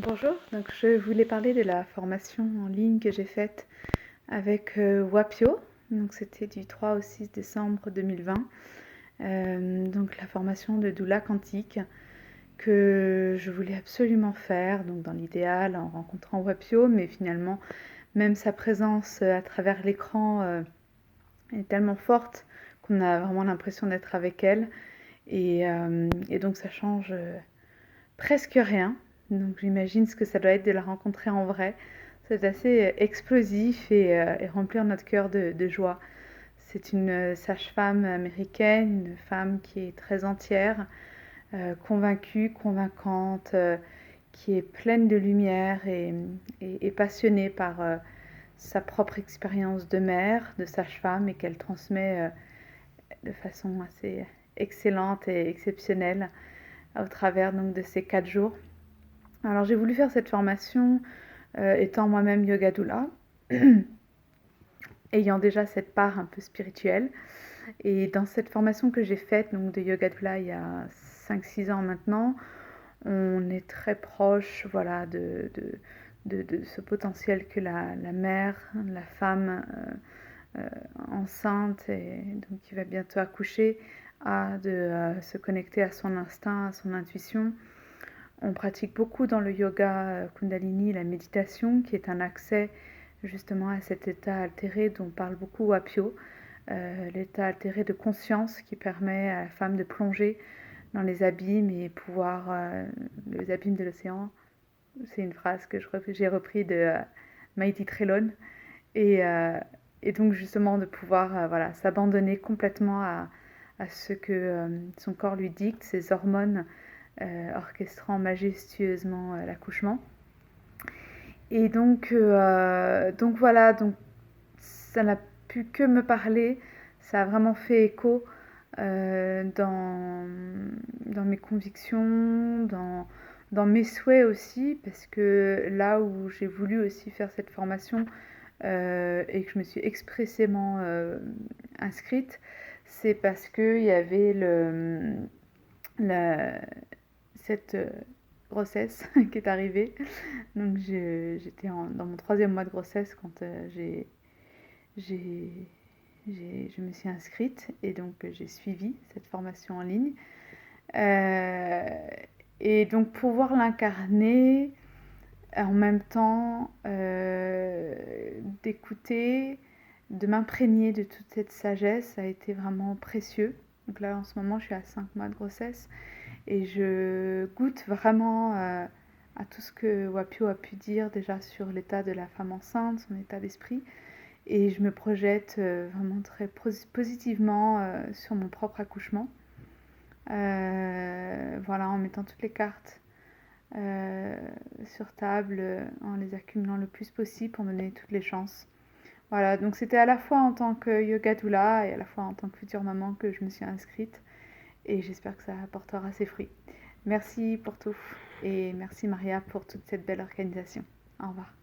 Bonjour, donc je voulais parler de la formation en ligne que j'ai faite avec Wapio. Donc c'était du 3 au 6 décembre 2020. Donc la formation de doula quantique que je voulais absolument faire, donc dans l'idéal en rencontrant Wapio, mais finalement même sa présence à travers l'écran est tellement forte qu'on a vraiment l'impression d'être avec elle. Et donc ça change presque rien. Donc j'imagine ce que ça doit être de la rencontrer en vrai. C'est assez explosif et remplir notre cœur de joie. C'est une sage-femme américaine, une femme qui est très entière, convaincue, convaincante, qui est pleine de lumière et passionnée par sa propre expérience de mère, de sage-femme, et qu'elle transmet de façon assez excellente et exceptionnelle au travers donc, de ces 4 jours. Alors j'ai voulu faire cette formation étant moi-même yoga doula, ayant déjà cette part un peu spirituelle. Et dans cette formation que j'ai faite donc de yoga doula il y a 5-6 ans maintenant, on est très proche voilà, de ce potentiel que la mère, la femme enceinte et donc qui va bientôt accoucher a de se connecter à son instinct, à son intuition. On pratique beaucoup dans le yoga Kundalini la méditation, qui est un accès justement à cet état altéré dont parle beaucoup Wapio, l'état altéré de conscience qui permet à la femme de plonger dans les abîmes et pouvoir, les abîmes de l'océan. C'est une phrase que j'ai repris de Maïti Trelone. Et, euh, et donc justement de pouvoir voilà, s'abandonner complètement à ce que son corps lui dicte, ses hormones orchestrant majestueusement l'accouchement. Et donc voilà, donc ça n'a pu que me parler, ça a vraiment fait écho dans mes convictions, dans mes souhaits aussi, parce que là où j'ai voulu aussi faire cette formation et que je me suis expressément inscrite, c'est parce qu'il y avait la, cette grossesse qui est arrivée. Donc j'étais dans mon 3e mois de grossesse quand je me suis inscrite et donc j'ai suivi cette formation en ligne. Euh, et donc pouvoir l'incarner en même temps, d'écouter, de m'imprégner de toute cette sagesse a été vraiment précieux. Donc là en ce moment je suis à 5 mois de grossesse et je goûte vraiment à tout ce que Wapio a pu dire déjà sur l'état de la femme enceinte, son état d'esprit. Et je me projette vraiment très positivement sur mon propre accouchement. Voilà, en mettant toutes les cartes sur table, en les accumulant le plus possible pour me donner toutes les chances. Voilà, donc c'était à la fois en tant que yoga doula et à la fois en tant que future maman que je me suis inscrite. Et j'espère que ça apportera ses fruits. Merci pour tout et merci Maria pour toute cette belle organisation. Au revoir.